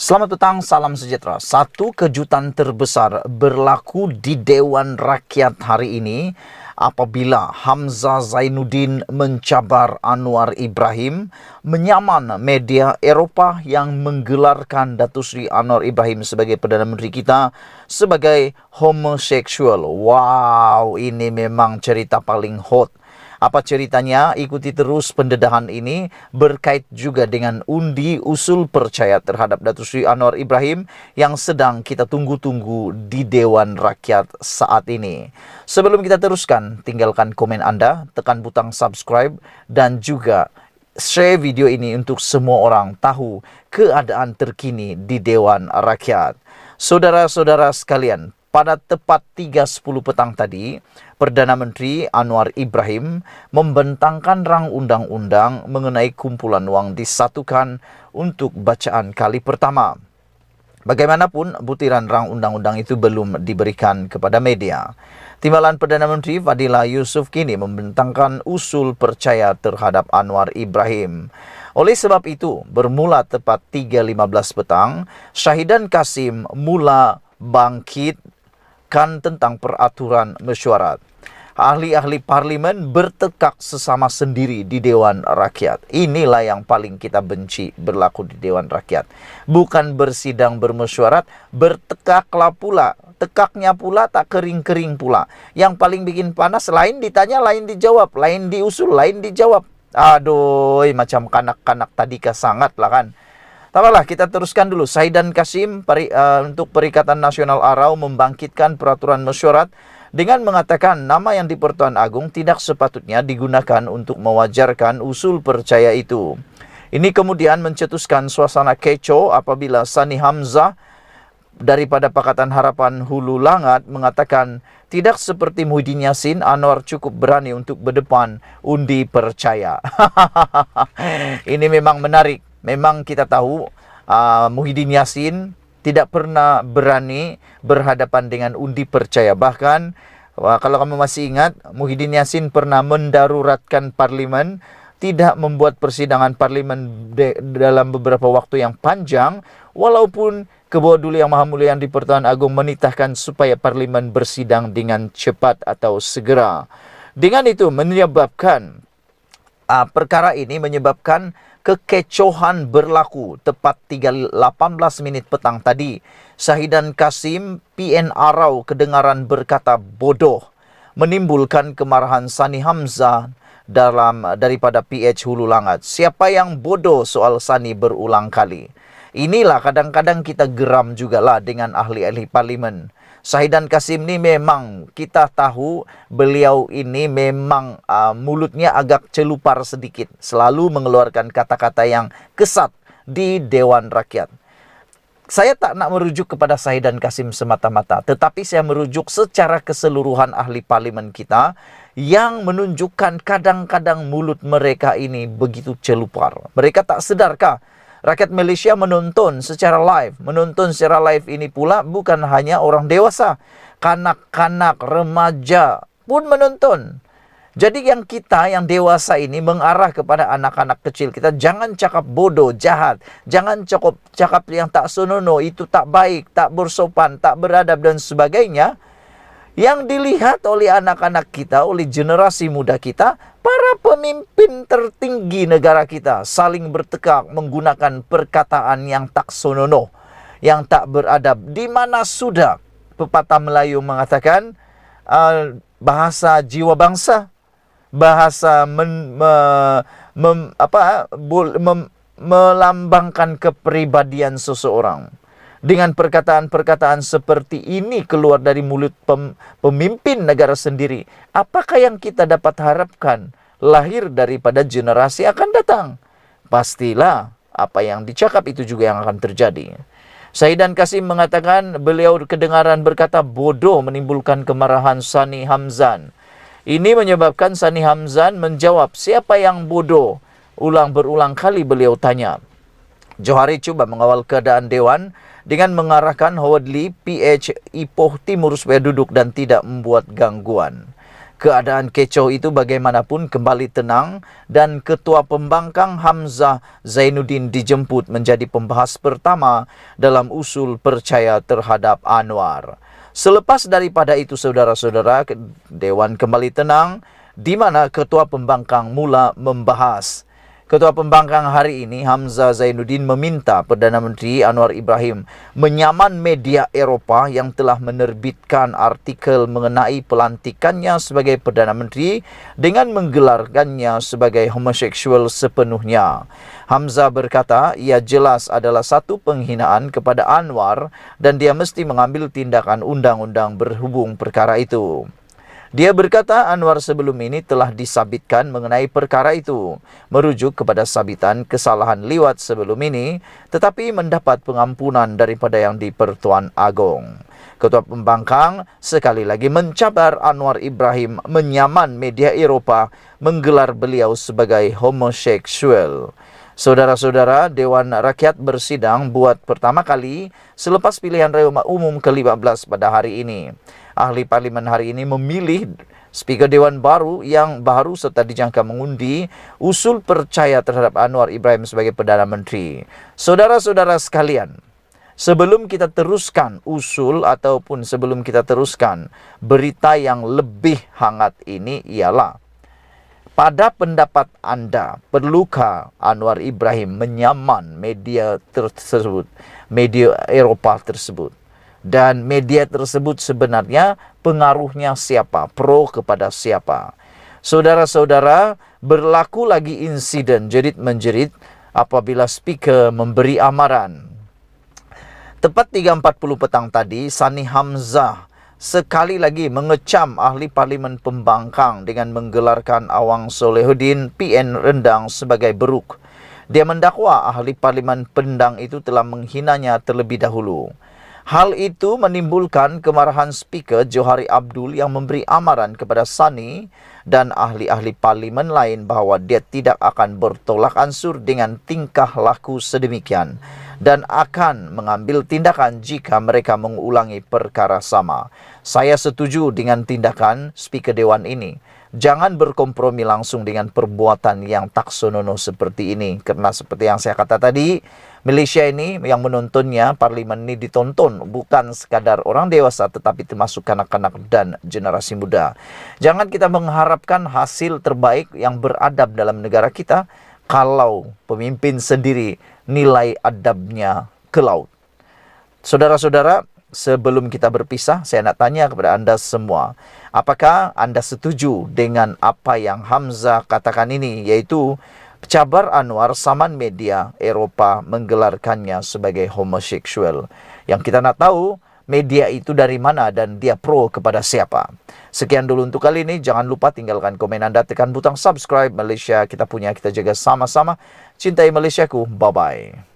Selamat petang, salam sejahtera. Satu kejutan terbesar berlaku di Dewan Rakyat hari ini apabila Hamzah Zainuddin mencabar Anwar Ibrahim, menyaman media Eropah yang menggelarkan Datuk Seri Anwar Ibrahim sebagai Perdana Menteri kita sebagai homoseksual. Wow, ini memang cerita paling hot. Apa ceritanya? Ikuti terus pendedahan ini berkait juga dengan undi usul percaya terhadap Datuk Seri Anwar Ibrahim yang sedang kita tunggu-tunggu di Dewan Rakyat saat ini. Sebelum kita teruskan, tinggalkan komen Anda, tekan butang subscribe dan juga share video ini untuk semua orang tahu keadaan terkini di Dewan Rakyat. Saudara-saudara sekalian, pada tepat 3.10 petang tadi, Perdana Menteri Anwar Ibrahim membentangkan rang undang-undang mengenai kumpulan wang disatukan untuk bacaan kali pertama. Bagaimanapun, butiran rang undang-undang itu belum diberikan kepada media. Timbalan Perdana Menteri Fadillah Yusof kini membentangkan usul percaya terhadap Anwar Ibrahim. Oleh sebab itu, bermula tepat 3.15 petang, Syahidan Kasim mula bangkit tentang peraturan mesyuarat. Ahli-ahli parlimen bertekak sesama sendiri di Dewan Rakyat. Inilah yang paling kita benci berlaku di Dewan Rakyat. Bukan bersidang bermesyuarat, bertekaklah pula. Tekaknya pula tak kering-kering pula. Yang paling bikin panas, lain ditanya, lain dijawab. Lain diusul, lain dijawab. Aduh, macam kanak-kanak tadi sangat lah kan. Tawarlah, kita teruskan dulu. Syahidan Kasim untuk Perikatan Nasional Arau membangkitkan peraturan mesyuarat dengan mengatakan nama yang di Pertuan Agong tidak sepatutnya digunakan untuk mewajarkan usul percaya itu. Ini kemudian mencetuskan suasana kecoh apabila Sani Hamzah daripada Pakatan Harapan Hulu Langat mengatakan tidak seperti Muhyiddin Yassin, Anwar cukup berani untuk berdepan undi percaya. Ini memang menarik. Memang kita tahu Muhyiddin Yassin tidak pernah berani berhadapan dengan undi percaya. Bahkan kalau kamu masih ingat, Muhyiddin Yassin pernah mendaruratkan parlimen, tidak membuat persidangan parlimen dalam beberapa waktu yang panjang, walaupun Ketua Duli Yang Maha Mulia di Pertuan Agong menitahkan supaya parlimen bersidang dengan cepat atau segera. Dengan itu menyebabkan perkara ini menyebabkan kekecohan berlaku tepat 3.18 menit petang tadi. Syahidan Kasim PN Arau kedengaran berkata bodoh, menimbulkan kemarahan Sani Hamzah daripada PH Hulu Langat. Siapa yang bodoh soal Sani berulang kali. Inilah kadang-kadang kita geram jugalah dengan ahli-ahli parlimen. Syahidan Kasim ni memang kita tahu beliau ini memang mulutnya agak celupar sedikit. Selalu mengeluarkan kata-kata yang kesat di Dewan Rakyat. Saya tak nak merujuk kepada Syahidan Kasim semata-mata. Tetapi saya merujuk secara keseluruhan ahli parlimen kita yang menunjukkan kadang-kadang mulut mereka ini begitu celupar. Mereka tak sedarkah? Rakyat Malaysia menonton secara live. Menonton secara live ini pula bukan hanya orang dewasa. Kanak-kanak, remaja pun menonton. Jadi yang kita yang dewasa ini mengarah kepada anak-anak kecil kita. Jangan cakap bodoh, jahat. Jangan cakap yang tak senonoh, itu tak baik, tak bersopan, tak beradab dan sebagainya. Yang dilihat oleh anak-anak kita, oleh generasi muda kita, para pemimpin tertinggi negara kita saling bertekak menggunakan perkataan yang tak senonoh, yang tak beradab. Di mana sudah pepatah Melayu mengatakan bahasa jiwa bangsa, bahasa melambangkan kepribadian seseorang. Dengan perkataan-perkataan seperti ini keluar dari mulut pemimpin negara sendiri, apakah yang kita dapat harapkan lahir daripada generasi akan datang? Pastilah apa yang dicakap itu juga yang akan terjadi. Syahidan Kasim mengatakan beliau kedengaran berkata bodoh menimbulkan kemarahan Sani Hamzah. Ini menyebabkan Sani Hamzah menjawab, siapa yang bodoh? Berulang kali beliau tanya. Johari cuba mengawal keadaan Dewan dengan mengarahkan Howard Lee PH Ipoh Timur supaya duduk dan tidak membuat gangguan. Keadaan kecoh itu bagaimanapun kembali tenang dan Ketua Pembangkang Hamzah Zainuddin dijemput menjadi pembahas pertama dalam usul percaya terhadap Anwar. Selepas daripada itu saudara-saudara, Dewan kembali tenang di mana Ketua Pembangkang mula membahas. Ketua Pembangkang hari ini, Hamzah Zainuddin, meminta Perdana Menteri Anwar Ibrahim menyaman media Eropah yang telah menerbitkan artikel mengenai pelantikannya sebagai Perdana Menteri dengan menggelarkannya sebagai homoseksual sepenuhnya. Hamzah berkata, ia jelas adalah satu penghinaan kepada Anwar dan dia mesti mengambil tindakan undang-undang berhubung perkara itu. Dia berkata Anwar sebelum ini telah disabitkan mengenai perkara itu, merujuk kepada sabitan kesalahan liwat sebelum ini, tetapi mendapat pengampunan daripada yang di-Pertuan Agong. Ketua Pembangkang sekali lagi mencabar Anwar Ibrahim menyaman media Eropah menggelar beliau sebagai homoseksual. Saudara-saudara, Dewan Rakyat bersidang buat pertama kali selepas pilihan raya umum ke-15 pada hari ini. Ahli Parlimen hari ini memilih Speaker Dewan baru yang baru serta dijangka mengundi usul percaya terhadap Anwar Ibrahim sebagai Perdana Menteri. Saudara-saudara sekalian, sebelum kita teruskan usul ataupun sebelum kita teruskan berita yang lebih hangat ini ialah, pada pendapat anda, perlukah Anwar Ibrahim menyaman media tersebut, media Eropah tersebut? Dan media tersebut sebenarnya pengaruhnya siapa? Pro kepada siapa? Saudara-saudara, berlaku lagi insiden jerit-menjerit apabila speaker memberi amaran. Tepat 3.40 petang tadi, Sani Hamzah sekali lagi mengecam ahli Parlimen Pembangkang dengan menggelarkan Awang Solehuddin PN Rendang sebagai beruk. Dia mendakwa ahli Parlimen Pendang itu telah menghinanya terlebih dahulu. Hal itu menimbulkan kemarahan Speaker Johari Abdul yang memberi amaran kepada Sani dan ahli-ahli parlimen lain bahawa dia tidak akan bertolak ansur dengan tingkah laku sedemikian dan akan mengambil tindakan jika mereka mengulangi perkara sama. Saya setuju dengan tindakan Speaker Dewan ini. Jangan berkompromi langsung dengan perbuatan yang tak senonoh seperti ini. Kerana seperti yang saya kata tadi, Malaysia ini yang menontonnya, parlimen ini ditonton bukan sekadar orang dewasa tetapi termasuk kanak-kanak dan generasi muda. Jangan kita mengharapkan hasil terbaik yang beradab dalam negara kita kalau pemimpin sendiri nilai adabnya ke laut. Saudara-saudara, sebelum kita berpisah, saya nak tanya kepada anda semua, apakah anda setuju dengan apa yang Hamzah katakan ini, yaitu cabar Anwar saman media Eropah menggelarkannya sebagai homoseksual? Yang kita nak tahu, media itu dari mana dan dia pro kepada siapa. Sekian dulu untuk kali ini. Jangan lupa tinggalkan komen anda, tekan butang subscribe. Malaysia kita punya, kita jaga sama-sama. Cintai Malaysiaku. Bye-bye.